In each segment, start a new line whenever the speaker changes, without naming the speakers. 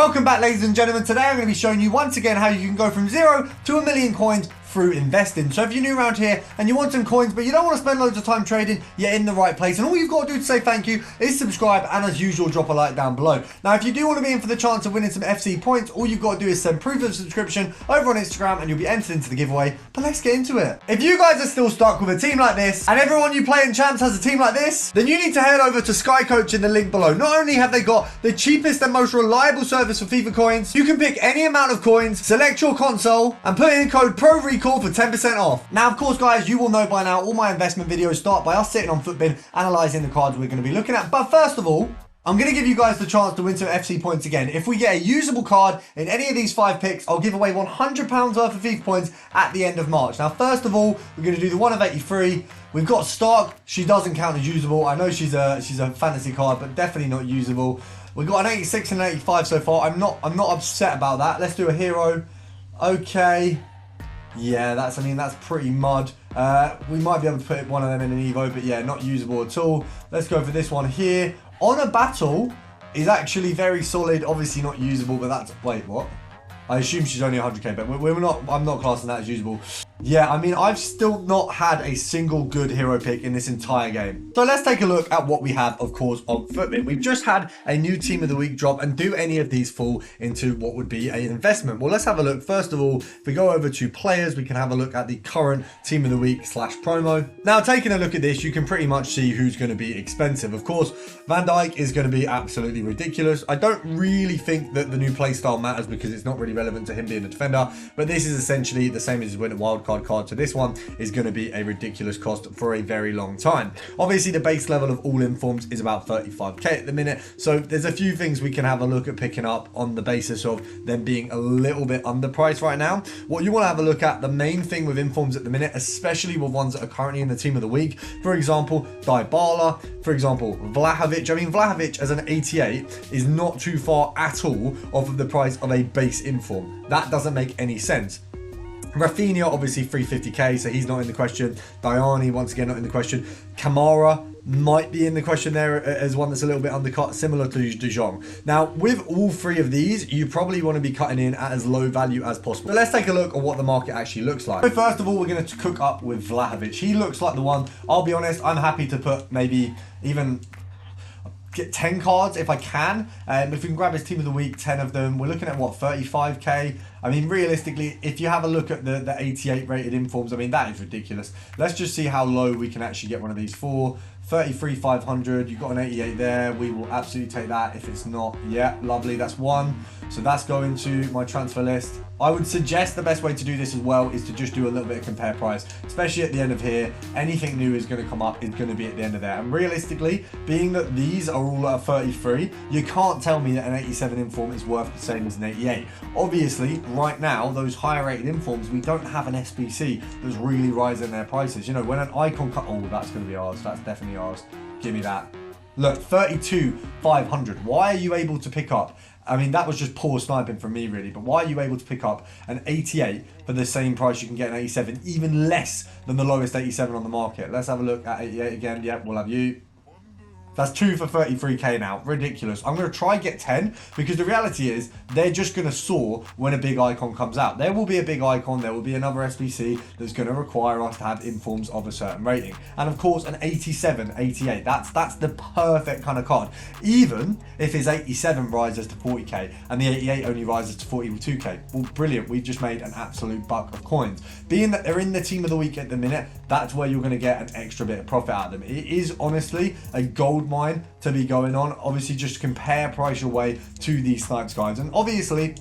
Welcome back, ladies and gentlemen. Today I'm going to be showing you once again how you can go from 0 to 1 million coins through investing. So if you're new around here and you want some coins but you don't want to spend loads of time trading, you're in the right place, and all you've got to do to say thank you is subscribe, and as usual drop a like down below. Now if you do want to be in for the chance of winning some FC points, all you've got to do is send proof of subscription over on Instagram and you'll be entered into the giveaway. But let's get into it. If you guys are still stuck with a team like this and everyone you play in champs has a team like this, then you need to head over to Sky Coach in the link below. Not only have they got the cheapest and most reliable service for FIFA coins, you can pick any amount of coins, select your console and put in code PRORECALL for 10% off. Now, of course, guys, you will know by now all my investment videos start by us sitting on Footbin, analysing the cards we're going to be looking at. But first of all, I'm going to give you guys the chance to win some FC points again. If we get a usable card in any of these 5 picks, I'll give away £100 worth of FIFA points at the end of March. Now, first of all, we're going to do the 1 of 83. We've got Stark. She doesn't count as usable. I know she's a fantasy card, but definitely not usable. We've got an 86 and an 85 so far. I'm not upset about that. Let's do a hero. Okay. Yeah, that's pretty mud. We might be able to put one of them in an Evo, but yeah, not usable at all. Let's go for this one here. On a battle is actually very solid. Obviously not usable, but that's... Wait, what? I assume she's only 100k, but I'm not classing that as usable. Yeah, I mean, I've still not had a single good hero pick in this entire game. So let's take a look at what we have, of course, on Footbin. We've just had a new Team of the Week drop, and do any of these fall into what would be an investment? Well, let's have a look. First of all, if we go over to players, we can have a look at the current Team of the Week / promo. Now, taking a look at this, you can pretty much see who's going to be expensive. Of course, Van Dijk is going to be absolutely ridiculous. I don't really think that the new playstyle matters because it's not really relevant to him being a defender, but this is essentially the same as his win at wildcard card, so this one is going to be a ridiculous cost for a very long time. Obviously the base level of all informs is about 35k at the minute, so there's a few things we can have a look at picking up on the basis of them being a little bit underpriced right now. What you want to have a look at, the main thing with informs at the minute, especially with ones that are currently in the Team of the Week, for example Dybala, for example Vlahovic. I mean, Vlahovic as an 88 is not too far at all off of the price of a base inform. That doesn't make any sense. Rafinha, obviously 350k, so he's not in the question. Diani, once again, not in the question. Kamara might be in the question there as one that's a little bit undercut, similar to De Jong. Now, with all 3 of these, you probably want to be cutting in at as low value as possible. So let's take a look at what the market actually looks like. So first of all, we're going to cook up with Vlahovic. He looks like the one. I'll be honest, I'm happy to put maybe even... get 10 cards if I can. If we can grab his Team of the Week, 10 of them, we're looking at what, 35k? I mean, realistically, if you have a look at the 88 rated informs, I mean, that is ridiculous. Let's just see how low we can actually get one of these for. 33,500. You've got an 88 there. We will absolutely take that. If it's not, yeah, lovely. That's one. So that's going to my transfer list. I would suggest the best way to do this as well is to just do a little bit of compare price, especially at the end of here. Anything new is going to come up, is going to be at the end of there. And realistically, being that these are all at 33, you can't tell me that an 87 inform is worth the same as an 88. Obviously, right now, those higher rated informs, we don't have an SBC that's really rising their prices. You know, when an icon cut, oh, that's going to be ours. That's definitely ours. Give me that. Look, 32,500. Why are you able to pick up? I mean, that was just poor sniping from me, really. But why are you able to pick up an 88 for the same price you can get an 87, even less than the lowest 87 on the market? Let's have a look at 88 again. Yep, we'll have you. That's 2 for 33k now. Ridiculous. I'm going to try get 10 because the reality is they're just going to soar when a big icon comes out. There will be a big icon. There will be another SBC that's going to require us to have informs of a certain rating. And of course, an 87, 88. That's the perfect kind of card. Even if his 87 rises to 40k and the 88 only rises to 42k. Well, brilliant. We've just made an absolute buck of coins. Being that they're in the Team of the Week at the minute, that's where you're going to get an extra bit of profit out of them. It is honestly a gold mine to be going on. Obviously, just compare price your way to these snipes guides, and obviously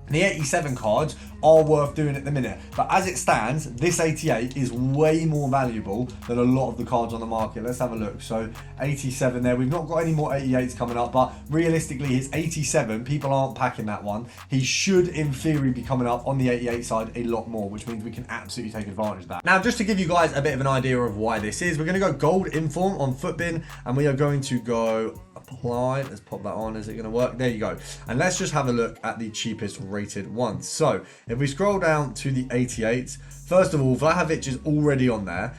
the 87 cards are worth doing at the minute, but as it stands, this 88 is way more valuable than a lot of the cards on the market. Let's have a look. So 87 there. We've not got any more 88s coming up, but realistically his 87, people aren't packing that one. He should in theory be coming up on the 88 side a lot more, which means we can absolutely take advantage of that. Now, just to give you guys a bit of an idea of why this is, we're going to go gold inform on Footbin, and we are going to go apply. Let's pop that on. Is it going to work? There you go. And let's just have a look at the cheapest rated ones. So if we scroll down to the 88s, first of all, Vlahovic is already on there.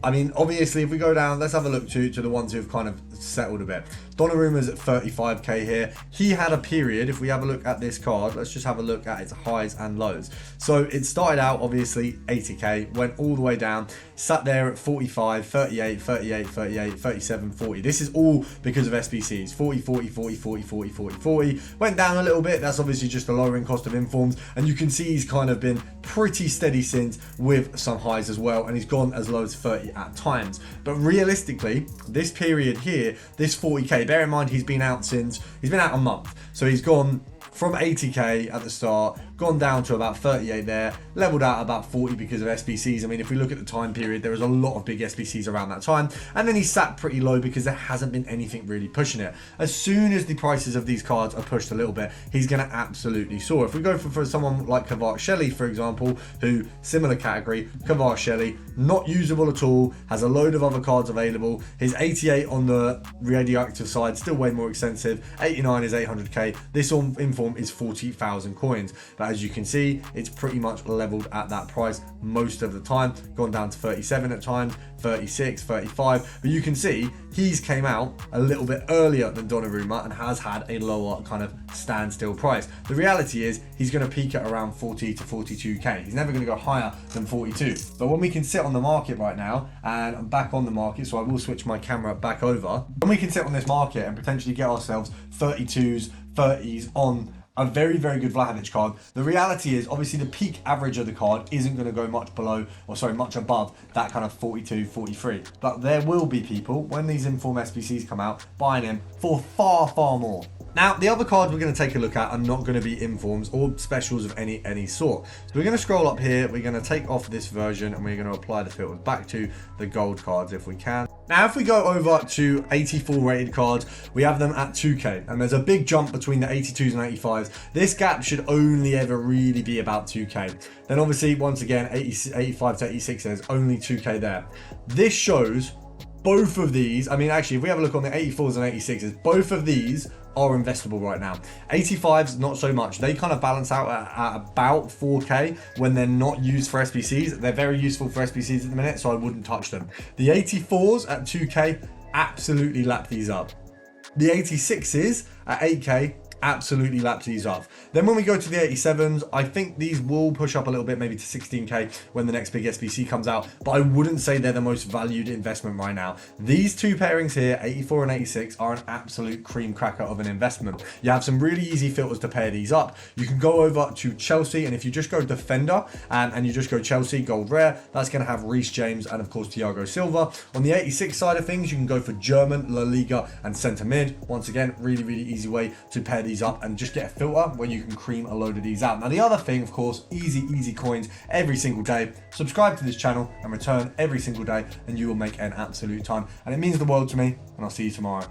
I mean, obviously, if we go down, let's have a look to the ones who've kind of settled a bit. Donnarumma's at 35k here. He had a period, if we have a look at this card, let's just have a look at its highs and lows. So it started out obviously 80k, went all the way down, sat there at 45, 38, 38, 38, 37, 40. This is all because of SBCs. 40, 40, 40, 40, 40, 40, 40. Went down a little bit. That's obviously just a lowering cost of informs. And you can see he's kind of been pretty steady since, with some highs as well. And he's gone as low as 30 at times. But realistically, this period here, this 40k, bear in mind he's been out a month. So he's gone from 80k at the start, gone down to about 38 there, leveled out about 40 because of SBCs. I mean, if we look at the time period, there was a lot of big SBCs around that time, and then he sat pretty low because there hasn't been anything really pushing it. As soon as the prices of these cards are pushed a little bit, he's going to absolutely soar. If we go for someone like Kvaratskhelia, for example, who, similar category, Kvaratskhelia, not usable at all, has a load of other cards available. His 88 on the radioactive side, still way more expensive. 89 is 800k. This inform is 40,000 coins. But as you can see, it's pretty much leveled at that price most of the time. Gone down to 37 at times, 36, 35. But you can see he's came out a little bit earlier than Donnarumma and has had a lower kind of standstill price. The reality is he's going to peak at around 40 to 42k. He's never going to go higher than 42. But when we can sit on the market right now, and I'm back on the market, so I will switch my camera back over. When we can sit on this market and potentially get ourselves 32s, 30s on a very, very good Vlahovic card. The reality is, obviously, the peak average of the card isn't going to go much below, or sorry, much above that kind of 42, 43. But there will be people, when these inform SBCs come out, buying him for far, far more. Now, the other cards we're going to take a look at are not going to be informs or specials of any sort. So we're going to scroll up here, we're going to take off this version, and we're going to apply the filters back to the gold cards if we can. Now, if we go over to 84 rated cards, we have them at 2k, and there's a big jump between the 82s and 85s. This gap should only ever really be about 2k. Then obviously, once again, 85 to 86, there's only 2k there. This shows both of these, I mean, actually, if we have a look on the 84s and 86s, both of these are investable right now. 85s, not so much. They kind of balance out at about 4k when they're not used for SBCs. They're very useful for SBCs at the minute, so I wouldn't touch them. The 84s at 2k, absolutely lap these up. The 86s at 8k, absolutely lap these up. Then when we go to the 87s, I think these will push up a little bit, maybe to 16k when the next big SBC comes out, but I wouldn't say they're the most valued investment right now. These two pairings here, 84 and 86, are an absolute cream cracker of an investment. You have some really easy filters to pair these up. You can go over to Chelsea, and if you just go defender and you just go Chelsea gold rare, that's going to have Reece James and of course Thiago Silva. On the 86 side of things, you can go for German, La Liga and centre mid. Once again, really easy way to pair these up and just get a filter where you can cream a load of these out. Now the other thing, of course, easy coins every single day. Subscribe to this channel and return every single day, and you will make an absolute ton, and it means the world to me, and I'll see you tomorrow.